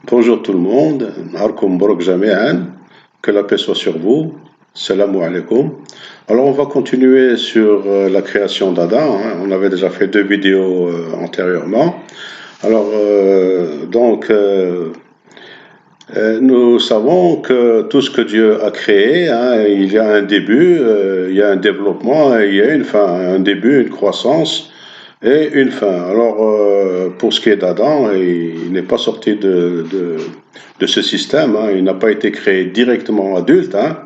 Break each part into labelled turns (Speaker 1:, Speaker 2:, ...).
Speaker 1: Bonjour tout le monde, Narkom Borok Jami'an, que la paix soit sur vous, Salam alaikum. Alors on va continuer sur la création d'Adam, hein. On avait déjà fait deux vidéos antérieurement. Alors nous savons que tout ce que Dieu a créé, hein, il y a un début, il y a un développement et il y a une fin, un début, une croissance et une fin. Alors, pour ce qui est d'Adam, il n'est pas sorti de ce système, hein. Il n'a pas été créé directement adulte, hein.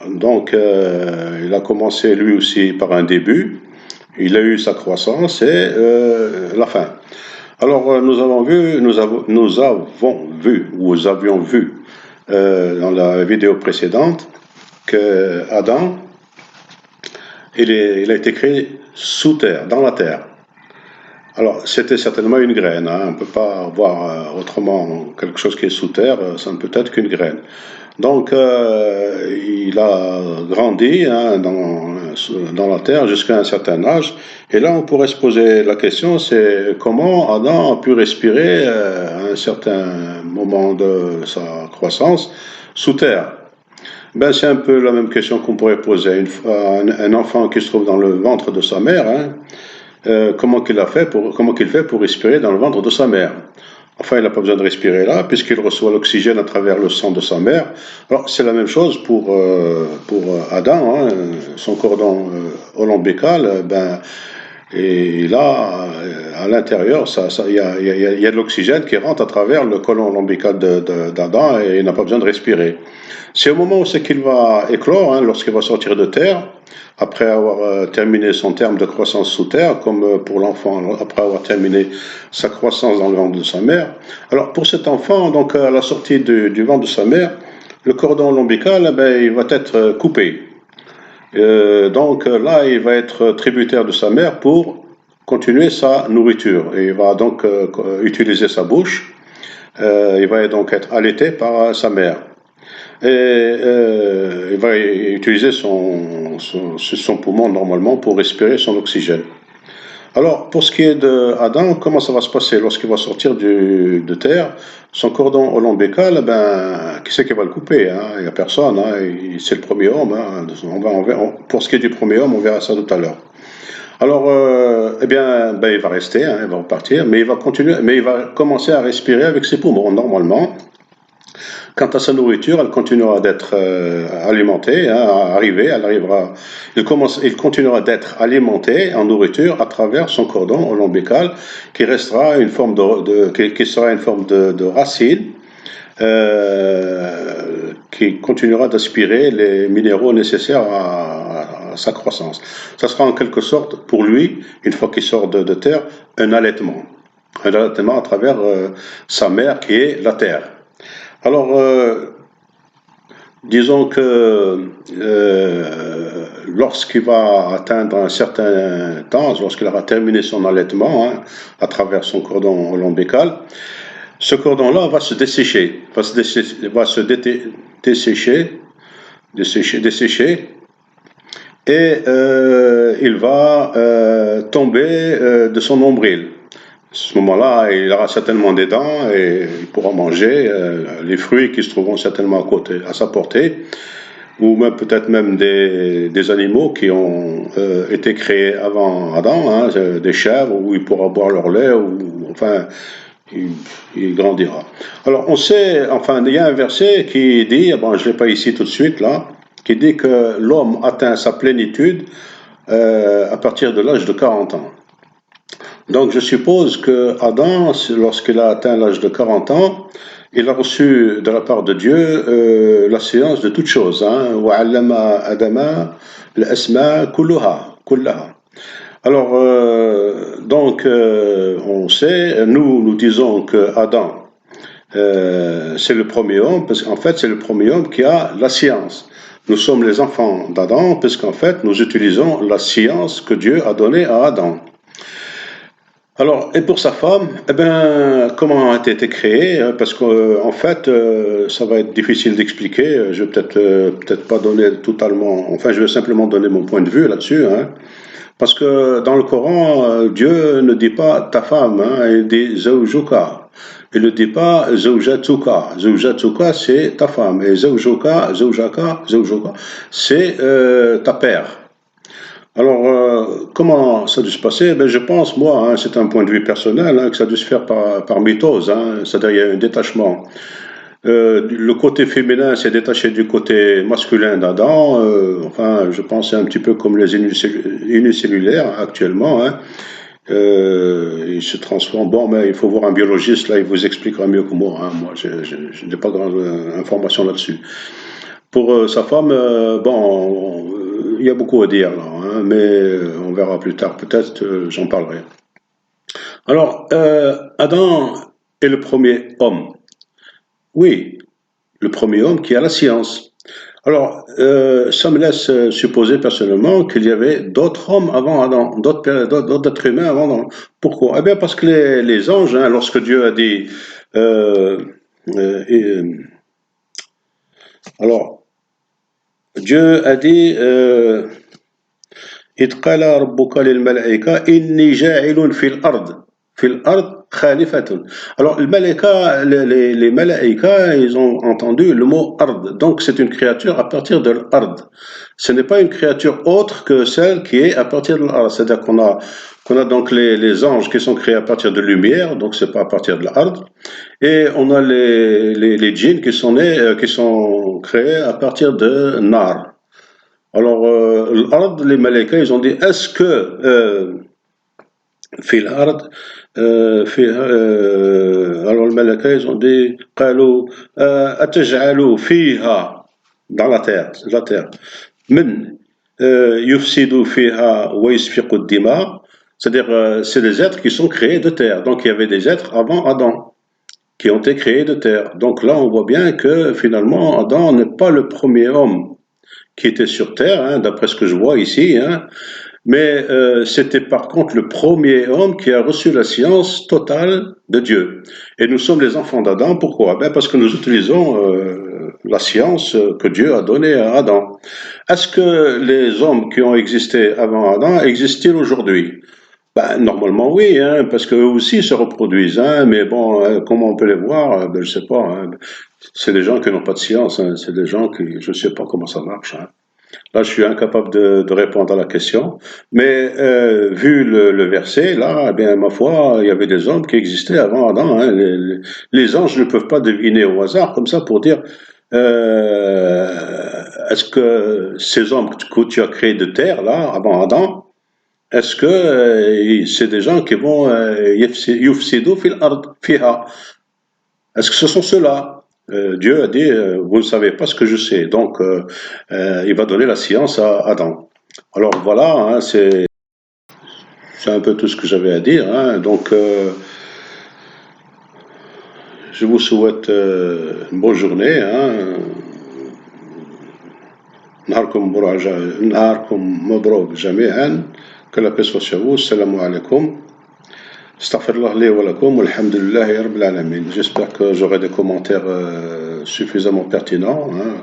Speaker 1: Donc, il a commencé lui aussi par un début. Il a eu sa croissance et la fin. Alors, nous avons vu, ou nous avions vu dans la vidéo précédente, que Adam, il a été créé sous terre, dans la terre. Alors, c'était certainement une graine, hein. On ne peut pas voir autrement quelque chose qui est sous terre, ça ne peut être qu'une graine. Donc, il a grandi, hein, dans la terre jusqu'à un certain âge. Et là, on pourrait se poser la question, c'est comment Adam a pu respirer à un certain moment de sa croissance sous terre. Ben, c'est un peu la même question qu'on pourrait poser à un enfant qui se trouve dans le ventre de sa mère, hein. Comment qu'il fait pour respirer dans le ventre de sa mère. Enfin, il n'a pas besoin de respirer là, puisqu'il reçoit l'oxygène à travers le sang de sa mère. Alors, c'est la même chose pour Adam, hein. Son cordon ombilical, ben, et là, à l'intérieur, il y a de l'oxygène qui rentre à travers le colon ombilical d'Adam et il n'a pas besoin de respirer. C'est au moment où c'est qu'il va éclore, hein, lorsqu'il va sortir de terre, après avoir terminé son terme de croissance sous terre, comme pour l'enfant, après avoir terminé sa croissance dans le ventre de sa mère. Alors pour cet enfant, donc à la sortie du ventre de sa mère, le cordon ombilical, eh ben, il va être coupé. Donc là, il va être tributaire de sa mère pour continuer sa nourriture. Et il va donc utiliser sa bouche. Il va donc être allaité par sa mère. Et il va utiliser son poumon normalement pour respirer son oxygène. Alors, pour ce qui est d'Adam, comment ça va se passer lorsqu'il va sortir de terre? Son cordon ombilical, ben, qui c'est qui va le couper, hein? Il n'y a personne, hein? C'est le premier homme, hein? Pour ce qui est du premier homme, on verra ça tout à l'heure. Alors, eh bien, ben, il va rester, hein, il va repartir, mais il va continuer, mais il va commencer à respirer avec ses poumons normalement. Quant à sa nourriture, elle continuera d'être alimentée, hein, il continuera d'être alimenté en nourriture à travers son cordon ombilical, qui restera qui sera une forme de racine, qui continuera d'aspirer les minéraux nécessaires à sa croissance. Ça sera en quelque sorte pour lui, une fois qu'il sort de terre, un allaitement à travers sa mère qui est la terre. Alors, disons que lorsqu'il va atteindre un certain temps, lorsqu'il aura terminé son allaitement, hein, à travers son cordon ombilical, ce cordon-là va se dessécher, dessécher, et il va tomber de son nombril. À ce moment-là, il aura certainement des dents et il pourra manger les fruits qui se trouveront certainement à sa portée, ou même peut-être même des animaux qui ont été créés avant Adam, hein, des chèvres où il pourra boire leur lait, ou enfin, il grandira. Alors on sait, enfin, il y a un verset qui dit, bon, je ne l'ai pas ici tout de suite là, qui dit que l'homme atteint sa plénitude à partir de l'âge de 40 ans. Donc je suppose que Adam, lorsqu'il a atteint l'âge de 40 ans, il a reçu de la part de Dieu la science de toutes choses. وَعَلَّمَ آدَمَ الْأَسْمَاءَ كُلَّهَا. Alors, on sait, nous disons que Adam, c'est le premier homme, parce qu'en fait, c'est le premier homme qui a la science. Nous sommes les enfants d'Adam, parce qu'en fait, nous utilisons la science que Dieu a donnée à Adam. Alors, et pour sa femme, eh ben, comment a été créé? Parce qu'en fait, ça va être difficile d'expliquer. Je vais peut-être pas donner totalement, enfin, je vais simplement donner mon point de vue là-dessus, hein. Parce que dans le Coran, Dieu ne dit pas ta femme, hein, il dit zawjuka. Il ne dit pas zawjatuka. Zawjatuka, c'est ta femme. Et zawjuka, zawjuka, c'est ta père. Alors, comment ça a dû se passer? Ben, je pense, moi, hein, c'est un point de vue personnel, hein, que ça a dû se faire par mitose, hein, c'est-à-dire il y a un détachement. Le côté féminin s'est détaché du côté masculin d'Adam. Enfin, je pense c'est un petit peu comme les unicellulaires actuellement, hein. Ils se transforment. Bon, mais il faut voir un biologiste, là, il vous expliquera mieux que moi, hein. Moi, je n'ai pas grande information là-dessus. Pour sa femme, bon, il y a beaucoup à dire là, hein, mais on verra plus tard. Peut-être j'en parlerai. Alors, Adam est le premier homme. Oui, le premier homme qui a la science. Alors, ça me laisse supposer personnellement qu'il y avait d'autres hommes avant Adam, d'autres êtres humains avant Adam. Pourquoi? Eh bien, parce que les anges, hein, lorsque Dieu a dit, euh, euh, et, alors, Dieu a dit, إذ قال ربك للملائكة إني جاعل في الأرض خليفة. Alors, les malaïka, ils ont entendu le mot ard. Donc, c'est une créature à partir de l'ard. Ce n'est pas une créature autre que celle qui est à partir de l'ard. C'est-à-dire qu'on a donc les anges qui sont créés à partir de lumière, donc c'est pas à partir de l'ard. Et on a les djinns qui sont nés, qui sont créés à partir de nar. Alors, l'Ard, les Malaïkas, ils ont dit, est-ce que في الأرض alors les Malaïkas, ils ont dit, قالوا أتجعل فيها dans la terre من يفسد فيها ويسفك الدماء, c'est-à-dire c'est des êtres qui sont créés de terre. Donc il y avait des êtres avant Adam qui ont été créés de terre. Donc là, on voit bien que finalement, Adam n'est pas le premier homme qui était sur Terre, hein, d'après ce que je vois ici, hein. Mais c'était par contre le premier homme qui a reçu la science totale de Dieu. Et nous sommes les enfants d'Adam. Pourquoi? Ben parce que nous utilisons la science que Dieu a donnée à Adam. Est-ce que les hommes qui ont existé avant Adam existent-ils aujourd'hui? Ben, normalement oui, hein, parce qu'eux aussi se reproduisent, hein, mais bon, comment on peut les voir? Ben, je sais pas, hein. C'est des gens qui n'ont pas de science, hein, c'est des gens qui, je sais pas comment ça marche, hein. Là, je suis incapable de répondre à la question, mais vu le verset, là, eh bien, ma foi, il y avait des hommes qui existaient avant Adam, hein. Les anges ne peuvent pas deviner au hasard comme ça pour dire euh, est-ce que ces hommes que tu as créés de terre, là, avant Adam, est-ce que c'est des gens qui vont yufsidu fil ard fiha? Est-ce que ce sont ceux-là? Dieu a dit, vous ne savez pas ce que je sais. Donc, il va donner la science à Adam. Alors voilà, hein, c'est un peu tout ce que j'avais à dire, hein. Donc, je vous souhaite une bonne journée, hein. نهاركم مبروك جميعا. Que la paix soit sur vous. Salam alaikum. Astaghfirullah li wa lakum walhamdulillahi rabbil alamin. J'espère que j'aurai des commentaires suffisamment pertinents, hein.